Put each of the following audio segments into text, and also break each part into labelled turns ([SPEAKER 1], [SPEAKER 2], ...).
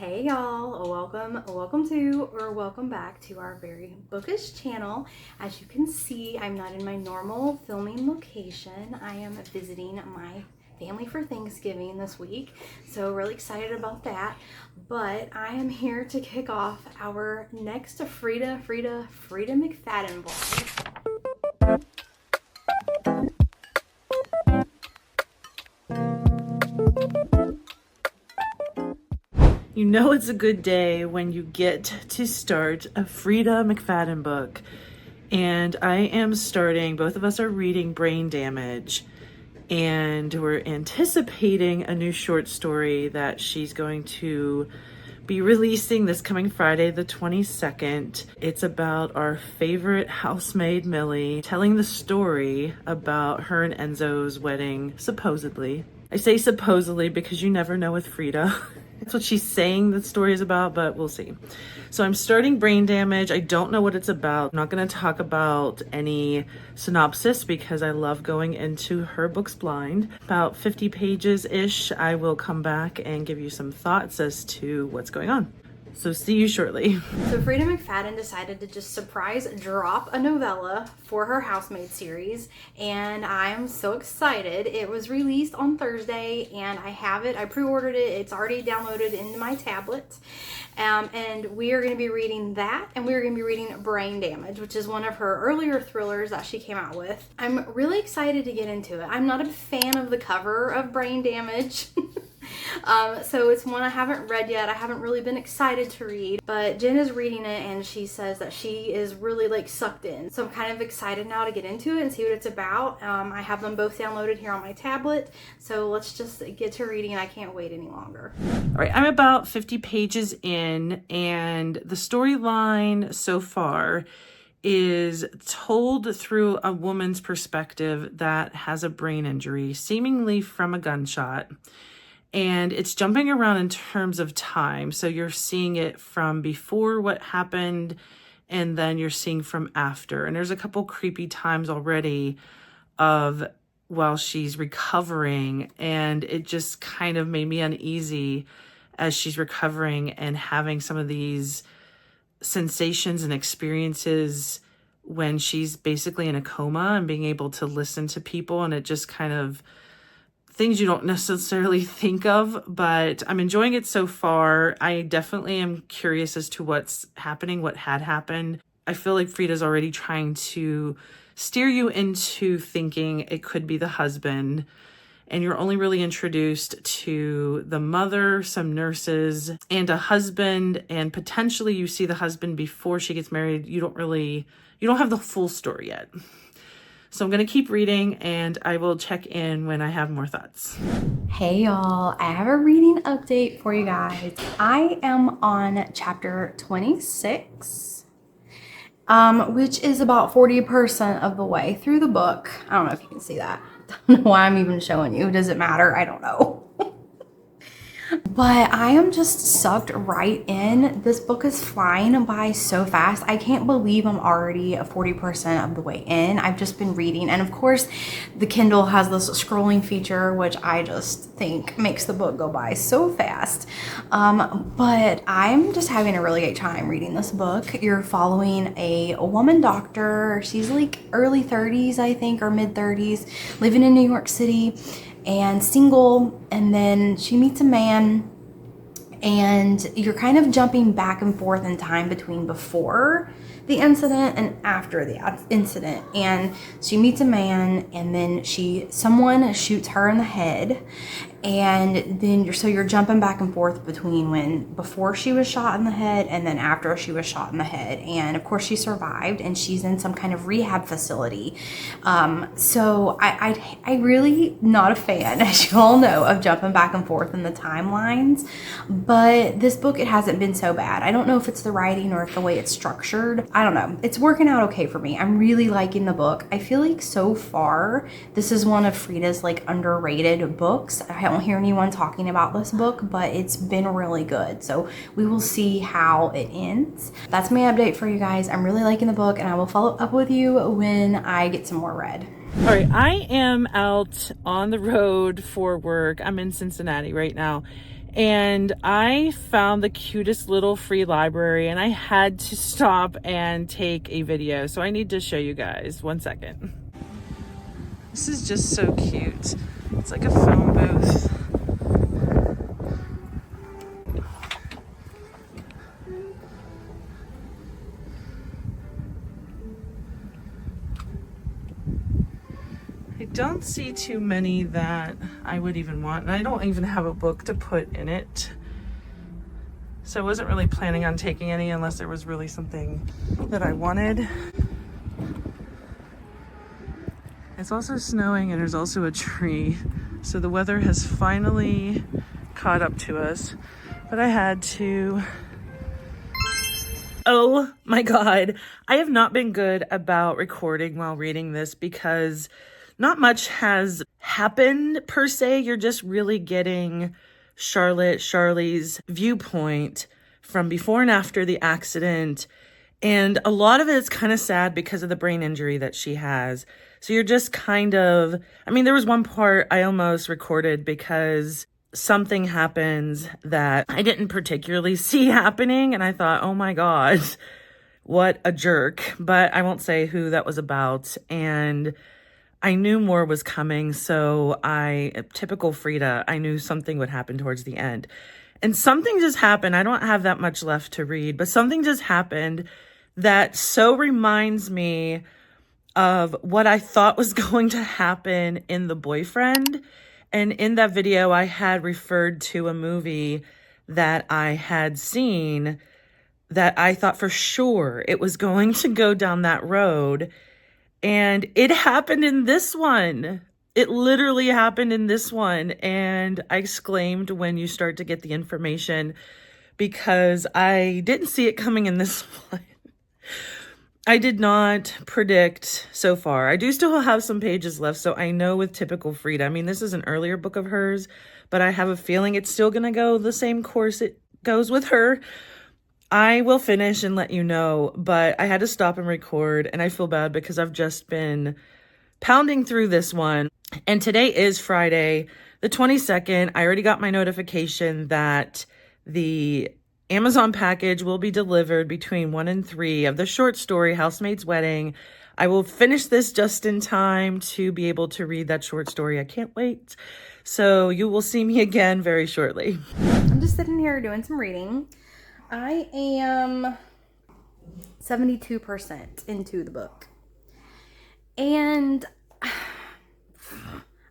[SPEAKER 1] Hey y'all, welcome back to our very bookish channel. As you can see, I'm not in my normal filming location. I am visiting my family for Thanksgiving this week, so really excited about that. But I am here to kick off our next Freida McFadden vlog.
[SPEAKER 2] You know it's a good day when you get to start a Freida McFadden book. And I am starting, both of us are reading Brain Damage, and we're anticipating a new short story that she's going to be releasing this coming Friday, the 22nd. It's about our favorite housemaid, Millie, telling the story about her and Enzo's wedding, supposedly. I say supposedly because you never know with Freida. That's what she's saying the story is about, but we'll see. So I'm starting Brain Damage. I don't know what it's about. I'm not going to talk about any synopsis because I love going into her books blind. About 50 pages-ish, I will come back and give you some thoughts as to what's going on. So see you shortly.
[SPEAKER 1] So Freida McFadden decided to just surprise drop a novella for her Housemaid series, and I'm so excited. It was released on Thursday, and I have it. I pre-ordered it. It's already downloaded into my tablet. And we are going to be reading that, and we are going to be reading Brain Damage, which is one of her earlier thrillers that she came out with. I'm really excited to get into it. I'm not a fan of the cover of Brain Damage. So it's one I haven't read yet. I haven't really been excited to read, but Jen is reading it and she says that she is really like sucked in. So I'm kind of excited now to get into it and see what it's about. I have them both downloaded here on my tablet, so let's just get to reading. I can't wait any longer.
[SPEAKER 2] All right, I'm about 50 pages in, and the storyline so far is told through a woman's perspective that has a brain injury, seemingly from a gunshot. And it's jumping around in terms of time. So you're seeing it from before what happened, and then you're seeing from after. And there's a couple creepy times already of while she's recovering. And it just kind of made me uneasy as she's recovering and having some of these sensations and experiences when she's basically in a coma and being able to listen to people. And it just kind of things you don't necessarily think of, but I'm enjoying it so far. I definitely am curious as to what's happening, what had happened. I feel like Freida's already trying to steer you into thinking it could be the husband, and you're only really introduced to the mother, some nurses, and a husband, and potentially you see the husband before she gets married. You don't have the full story yet. So I'm going to keep reading, and I will check in when I have more thoughts.
[SPEAKER 1] Hey y'all, I have a reading update for you guys. I am on chapter 26, which is about 40% of the way through the book. I don't know if you can see that. I don't know why I'm even showing you. Does it matter? I don't know. But I am just sucked right in. This book is flying by so fast. I can't believe I'm already 40% of the way in. I've just been reading. And of course, the Kindle has this scrolling feature, which I just think makes the book go by so fast. But I'm just having a really great time reading this book. You're following a woman doctor. She's like early 30s, I think, or mid 30s, living in New York City and single, and then she meets a man, and you're kind of jumping back and forth in time between before the incident and after the incident. And she meets a man, and then someone shoots her in the head, and then you're jumping back and forth between before she was shot in the head and then after she was shot in the head. And of course she survived, and she's in some kind of rehab facility. So I really not a fan, as you all know, of jumping back and forth in the timelines, but this book, it hasn't been so bad. I don't know if it's the writing or if the way it's structured. I don't know. It's working out okay for me. I'm really liking the book. I feel like so far this is one of Freida's like underrated books. I don't hear anyone talking about this book, but it's been really good. So we will see how it ends. That's my update for you guys. I'm really liking the book, and I will follow up with you when I get some more read.
[SPEAKER 2] All right, I am out on the road for work. I'm in Cincinnati right now, And I found the cutest little free library and I had to stop and take a video. So I need to show you guys. 1 second. This is just so cute. It's like a phone booth. I don't see too many that I would even want, and I don't even have a book to put in it. So I wasn't really planning on taking any unless there was really something that I wanted. It's also snowing and there's also a tree. So the weather has finally caught up to us, but I had to. Oh my God. I have not been good about recording while reading this because not much has happened per se. You're just really getting Charlie's viewpoint from before and after the accident. And a lot of it is kind of sad because of the brain injury that she has. So you're just kind of, I mean, there was one part I almost recorded because something happens that I didn't particularly see happening. And I thought, oh my God, what a jerk. But I won't say who that was about. And I knew more was coming, so typical Freida, I knew something would happen towards the end. And something just happened. I don't have that much left to read, but something just happened that so reminds me of what I thought was going to happen in The Boyfriend. And in that video, I had referred to a movie that I had seen that I thought for sure it was going to go down that road. And it happened in this one. It literally happened in this one. And I exclaimed when you start to get the information because I didn't see it coming in this one. I did not predict so far. I do still have some pages left, so I know with typical Freida. I mean, this is an earlier book of hers, but I have a feeling it's still going to go the same course it goes with her. I will finish and let you know, but I had to stop and record, and I feel bad because I've just been pounding through this one. And today is Friday, the 22nd. I already got my notification that the Amazon package will be delivered between 1 and 3 of the short story, Housemaid's Wedding. I will finish this just in time to be able to read that short story. I can't wait. So you will see me again very shortly.
[SPEAKER 1] I'm just sitting here doing some reading. I am 72% into the book. And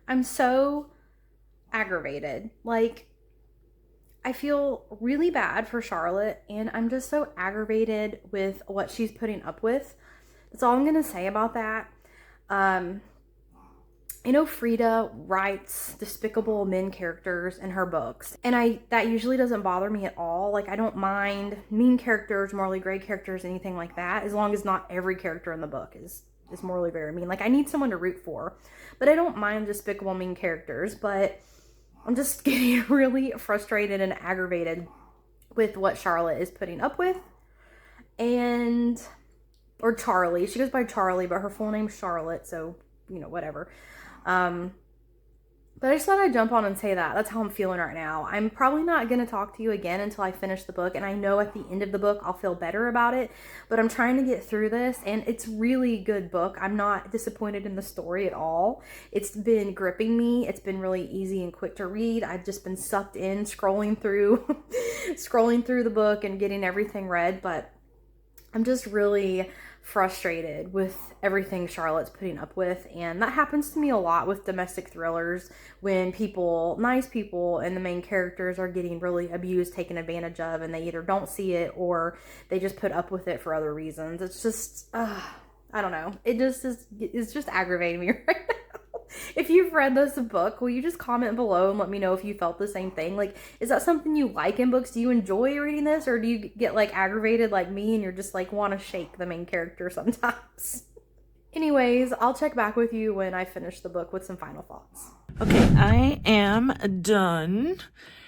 [SPEAKER 1] I'm so aggravated. Like, I feel really bad for Charlotte, and I'm just so aggravated with what she's putting up with. That's all I'm going to say about that. I know Freida writes despicable men characters in her books, and that usually doesn't bother me at all. Like, I don't mind mean characters, morally gray characters, anything like that, as long as not every character in the book is morally very mean. Like, I need someone to root for, but I don't mind despicable mean characters. But I'm just getting really frustrated and aggravated with what Charlotte is putting up with. Or Charlie. She goes by Charlie, but her full name's Charlotte, so, you know, whatever. But I just thought I'd jump on and say that. That's how I'm feeling right now. I'm probably not going to talk to you again until I finish the book, and I know at the end of the book I'll feel better about it, but I'm trying to get through this, and it's a really good book. I'm not disappointed in the story at all. It's been gripping me. It's been really easy and quick to read. I've just been sucked in, scrolling through the book and getting everything read, but I'm just really frustrated with everything Charlotte's putting up with. And that happens to me a lot with domestic thrillers, when nice people and the main characters are getting really abused, taken advantage of, and they either don't see it or they just put up with it for other reasons. It's just, I don't know. It's just aggravating me right now. If you've read this book, will you just comment below and let me know if you felt the same thing? Like, is that something you like in books? Do you enjoy reading this, or do you get like aggravated like me and you're just like want to shake the main character sometimes? Anyways, I'll check back with you when I finish the book with some final thoughts.
[SPEAKER 2] Okay, I am done.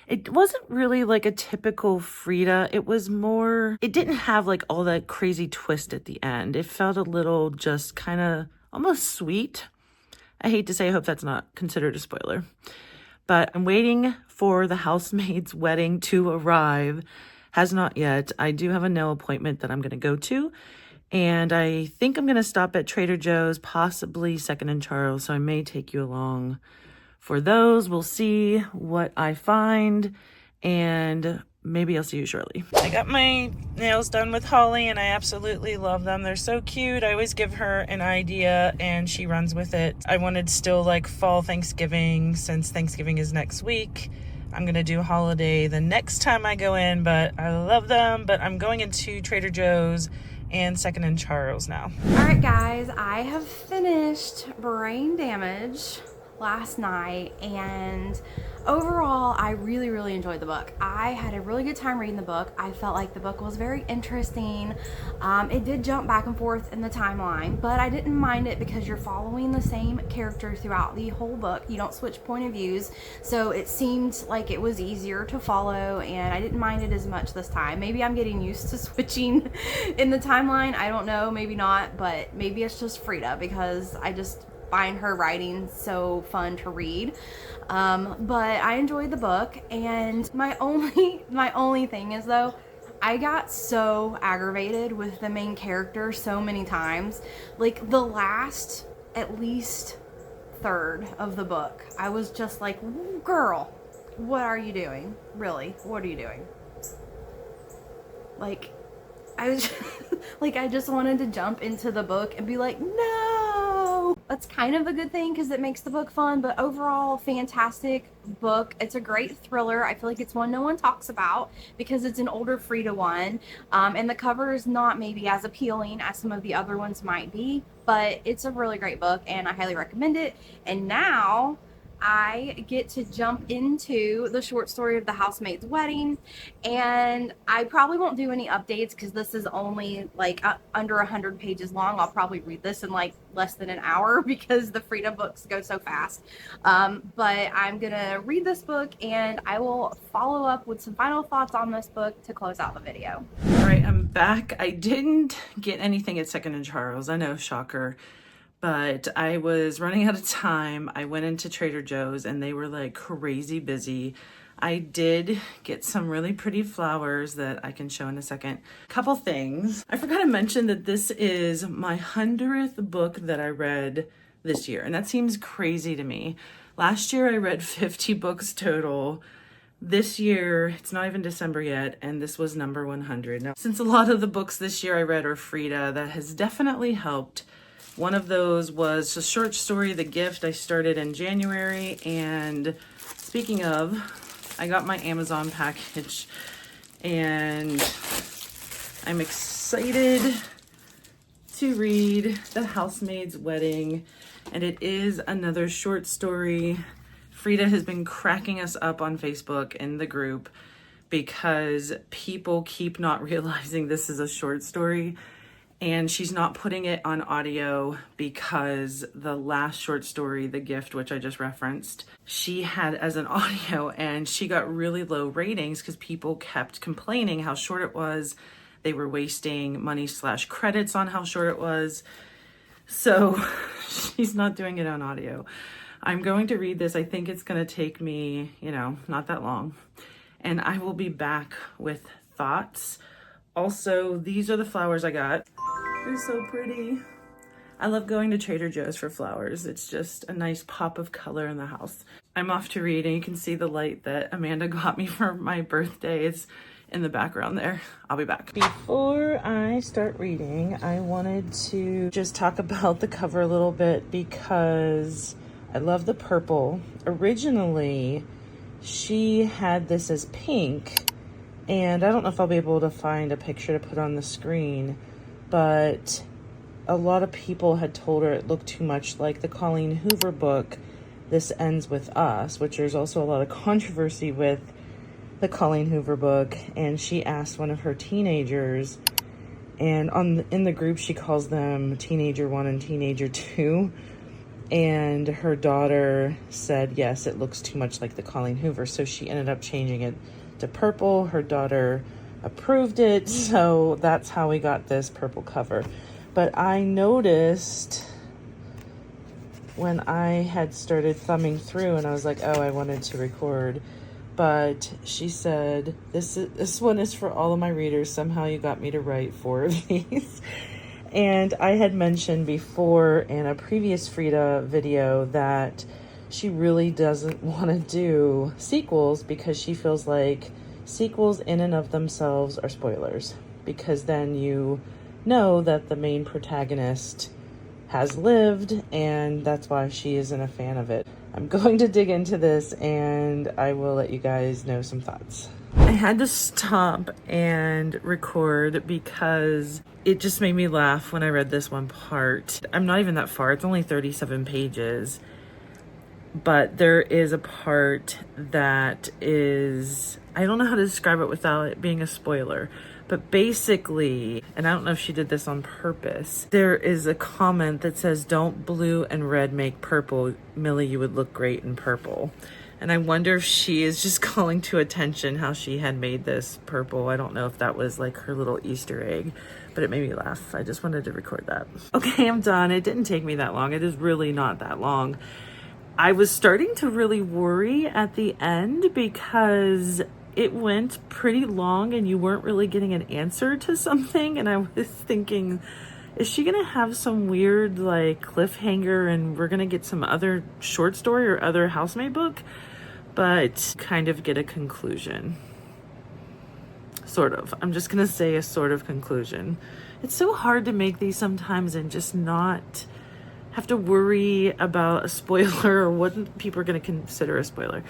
[SPEAKER 2] It wasn't really like a typical Freida. It was more, it didn't have like all that crazy twist at the end. It felt a little just kind of almost sweet. I hate to say, I hope that's not considered a spoiler. But I'm waiting for the housemaid's wedding to arrive. Has not yet. I do have a nail appointment that I'm going to go to. And I think I'm going to stop at Trader Joe's, possibly Second and Charles. So I may take you along for those. We'll see what I find. And maybe I'll see you shortly. I got my nails done with Holly and I absolutely love them. They're so cute. I always give her an idea and she runs with it. I wanted still like fall Thanksgiving, since Thanksgiving is next week. I'm gonna do holiday the next time I go in, but I love them. But I'm going into Trader Joe's and Second and Charles now.
[SPEAKER 1] All right, guys, I have finished Brain Damage last night, and overall I really enjoyed the book. I had a really good time reading the book. I felt like the book was very interesting. It did jump back and forth in the timeline, but I didn't mind it because you're following the same character throughout the whole book. You don't switch point of views, so it seemed like it was easier to follow, and I didn't mind it as much this time. Maybe I'm getting used to switching in the timeline. I don't know, maybe not, but maybe it's just Freida, because I just find her writing so fun to read. But I enjoyed the book, and my only thing is, though, I got so aggravated with the main character so many times. Like the last at least third of the book, I was just like, girl, what are you doing? Really, what are you doing? Like, I was like, I just wanted to jump into the book and be like, no. That's kind of a good thing because it makes the book fun, but overall, fantastic book. It's a great thriller. I feel like it's one no one talks about because it's an older Freida one, and the cover is not maybe as appealing as some of the other ones might be, but it's a really great book and I highly recommend it. And now I get to jump into the short story of the housemaid's wedding, and I probably won't do any updates because this is only like under 100 pages long. I'll probably read this in like less than an hour because the Freida books go so fast. But I'm gonna read this book and I will follow up with some final thoughts on this book to close out the video.
[SPEAKER 2] All right, I'm back. I didn't get anything at Second and Charles. I know, shocker. But I was running out of time. I went into Trader Joe's and they were like crazy busy. I did get some really pretty flowers that I can show in a second. Couple things. I forgot to mention that this is my 100th book that I read this year, and that seems crazy to me. Last year I read 50 books total. This year, it's not even December yet, and this was number 100. Now, since a lot of the books this year I read are Freida, that has definitely helped. One of those was a short story, The Gift. I started in January, and speaking of, I got my Amazon package, and I'm excited to read The Housemaid's Wedding, and it is another short story. Freida has been cracking us up on Facebook in the group because people keep not realizing this is a short story. And she's not putting it on audio because the last short story, The Gift, which I just referenced, she had as an audio, and she got really low ratings because people kept complaining how short it was. They were wasting money / credits on how short it was. So she's not doing it on audio. I'm going to read this. I think it's going to take me, not that long. And I will be back with thoughts. Also, these are the flowers I got. They're so pretty. I love going to Trader Joe's for flowers. It's just a nice pop of color in the house. I'm off to read, and you can see the light that Amanda got me for my birthday. It's in the background there. I'll be back. Before I start reading, I wanted to just talk about the cover a little bit because I love the purple. Originally, she had this as pink, and I don't know if I'll be able to find a picture to put on the screen, but a lot of people had told her it looked too much like the Colleen Hoover book, This Ends With Us, which there's also a lot of controversy with the Colleen Hoover book. And she asked one of her teenagers, and in the group she calls them Teenager 1 and Teenager 2. And her daughter said, yes, it looks too much like the Colleen Hoover. So she ended up changing it to purple. Her daughter approved it, so that's how we got this purple cover. But I noticed when I had started thumbing through and I was like, oh, I wanted to record. But she said, this one is for all of my readers. Somehow you got me to write 4 of these. And I had mentioned before in a previous Freida video that she really doesn't want to do sequels because she feels like sequels in and of themselves are spoilers. Because then you know that the main protagonist has lived, and that's why she isn't a fan of it. I'm going to dig into this and I will let you guys know some thoughts. I had to stop and record because it just made me laugh when I read this one part. I'm not even that far, it's only 37 pages. But there is a part that is, I don't know how to describe it without it being a spoiler. But basically, and I don't know if she did this on purpose, there is a comment that says, don't blue and red make purple. Millie, you would look great in purple. And I wonder if she is just calling to attention how she had made this purple. I don't know if that was like her little Easter egg, but it made me laugh. I just wanted to record that. Okay, I'm done. It didn't take me that long. It is really not that long. I was starting to really worry at the end because it went pretty long and you weren't really getting an answer to something. And I was thinking, is she going to have some weird like cliffhanger and we're going to get some other short story or other Housemaid book? But kind of get a conclusion. Sort of. I'm just going to say a sort of conclusion. It's so hard to make these sometimes and just not have to worry about a spoiler or what people are going to consider a spoiler.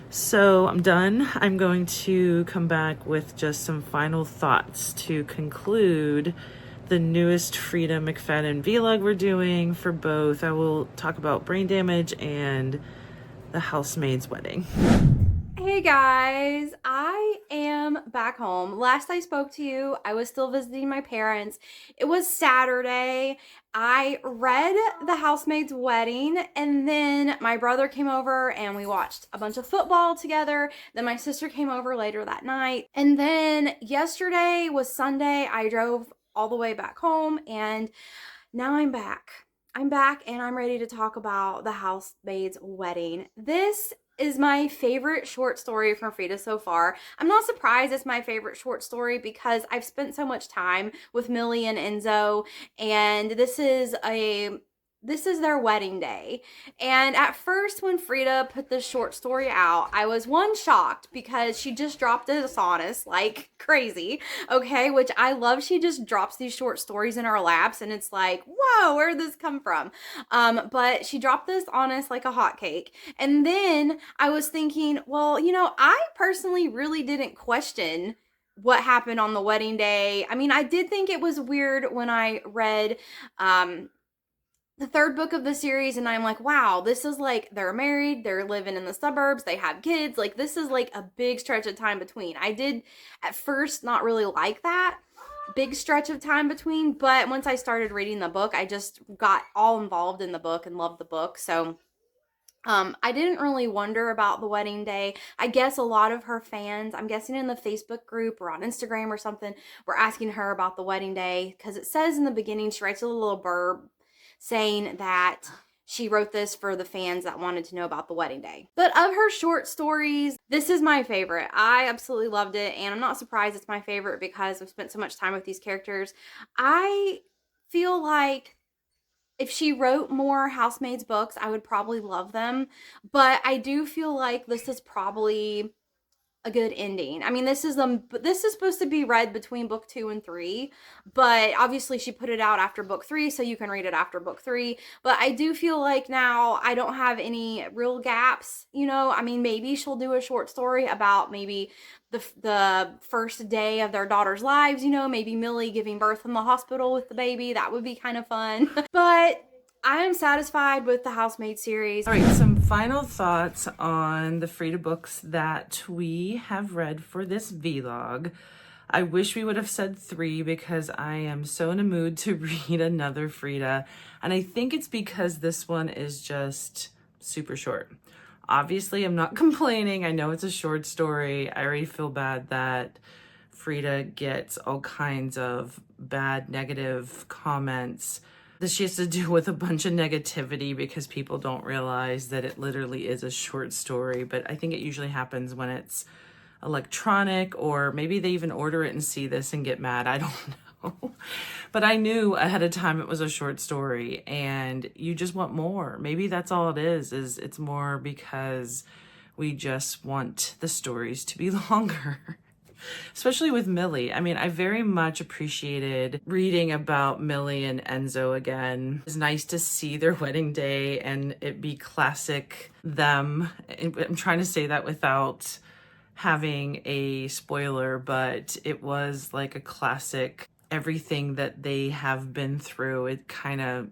[SPEAKER 2] So I'm done. I'm going to come back with just some final thoughts to conclude the newest Freida McFadden vlog we're doing for both. I will talk about brain damage and the housemaid's wedding.
[SPEAKER 1] Hey guys, I am back home. Last I spoke to you, I was still visiting my parents. It was Saturday. I read The Housemaid's Wedding, and then my brother came over and we watched a bunch of football together. Then my sister came over later that night. And then yesterday was Sunday. I drove all the way back home and now I'm back. I'm back and I'm ready to talk about The Housemaid's Wedding. This is my favorite short story from Freida so far. I'm not surprised it's my favorite short story because I've spent so much time with Millie and Enzo, and this is their wedding day. And at first when Freida put this short story out, I was shocked because she just dropped this on us like crazy, okay, which I love. She just drops these short stories in our laps and it's like, whoa, where did this come from? But she dropped this on us like a hotcake. And then I was thinking, well, I personally really didn't question what happened on the wedding day. I mean, I did think it was weird when I read the third book of the series and I'm like, wow, this is like, they're married, they're living in the suburbs, they have kids, like this is like a big stretch of time between. I did at first not really like that big stretch of time between, but once I started reading the book, I just got all involved in the book and loved the book. So I didn't really wonder about the wedding day. I guess a lot of her fans, I'm guessing in the Facebook group or on Instagram or something, were asking her about the wedding day because it says in the beginning, she writes a little blurb saying that she wrote this for the fans that wanted to know about the wedding day. But of her short stories, this is my favorite. I absolutely loved it, and I'm not surprised it's my favorite because I've spent so much time with these characters. I feel like if she wrote more Housemaid's books, I would probably love them, but I do feel like this is probably a good ending. I mean, this is supposed to be read between book 2 and 3, but obviously she put it out after book 3, so you can read it after book 3. But I do feel like now I don't have any real gaps, I mean, maybe she'll do a short story about maybe the first day of their daughter's lives, maybe Millie giving birth in the hospital with the baby. That would be kind of fun. But I am satisfied with the Housemaid series.
[SPEAKER 2] All right, some final thoughts on the Freida books that we have read for this vlog. I wish we would have said 3 because I am so in a mood to read another Freida. And I think it's because this one is just super short. Obviously, I'm not complaining. I know it's a short story. I already feel bad that Freida gets all kinds of bad, negative comments This she has to do with a bunch of negativity because people don't realize that it literally is a short story. But I think it usually happens when it's electronic, or maybe they even order it and see this and get mad. I don't know. But I knew ahead of time it was a short story, and you just want more. Maybe that's all it is it's more because we just want the stories to be longer. Especially with Millie. I mean, I very much appreciated reading about Millie and Enzo again. It's nice to see their wedding day and it be classic them. I'm trying to say that without having a spoiler, but it was like a classic, everything that they have been through. It kind of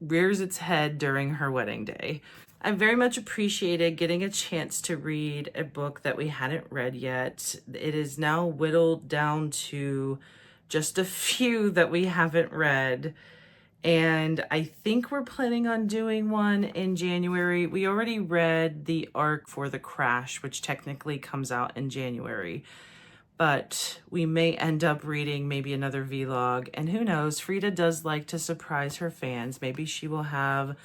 [SPEAKER 2] rears its head during her wedding day. I very much appreciated getting a chance to read a book that we hadn't read yet. It is now whittled down to just a few that we haven't read. And I think we're planning on doing one in January. We already read the arc for The Crash, which technically comes out in January. But we may end up reading maybe another vlog. And who knows, Freida does like to surprise her fans. Maybe she will have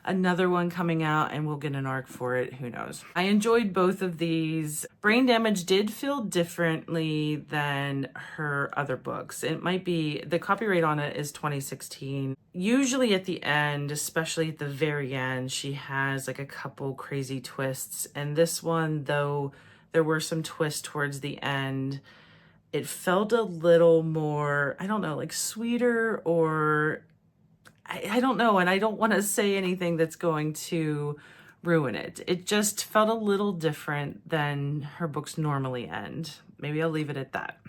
[SPEAKER 2] another one coming out and we'll get an arc for it. Who knows? I enjoyed both of these. Brain Damage did feel differently than her other books. It might be, the copyright on it is 2016. Usually at the end, especially at the very end, she has like a couple crazy twists. And this one, though there were some twists towards the end, it felt a little more, I don't know, like sweeter, or I don't know, and I don't want to say anything that's going to ruin it. It just felt a little different than her books normally end. Maybe I'll leave it at that.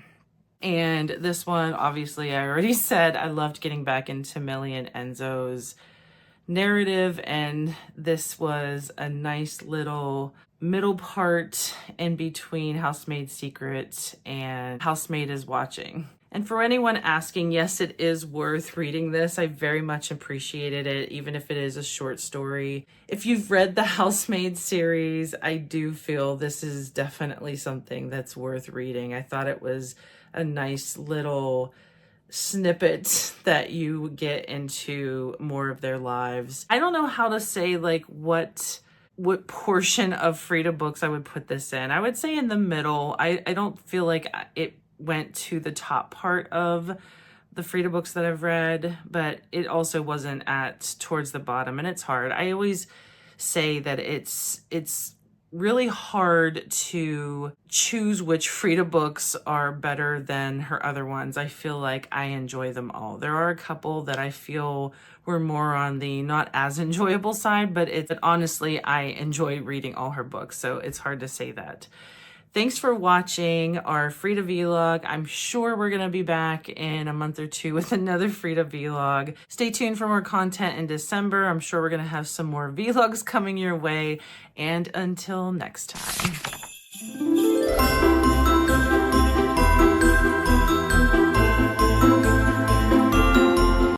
[SPEAKER 2] And this one, obviously, I already said I loved getting back into Millie and Enzo's narrative, and this was a nice little middle part in between Housemaid's Secret and Housemaid is Watching. And for anyone asking, yes, it is worth reading this. I very much appreciated it, even if it is a short story. If you've read the Housemaid series, I do feel this is definitely something that's worth reading. I thought it was a nice little snippet that you get into more of their lives. I don't know how to say like what portion of Freida books I would put this in. I would say in the middle. I don't feel like it went to the top part of the Freida books that I've read, but it also wasn't towards the bottom, and it's hard. I always say that it's really hard to choose which Freida books are better than her other ones. I feel like I enjoy them all. There are a couple that I feel were more on the not as enjoyable side, but honestly, I enjoy reading all her books, so it's hard to say that. Thanks for watching our Freida vlog. I'm sure we're going to be back in a month or two with another Freida vlog. Stay tuned for more content in December. I'm sure we're going to have some more vlogs coming your way. And until next time.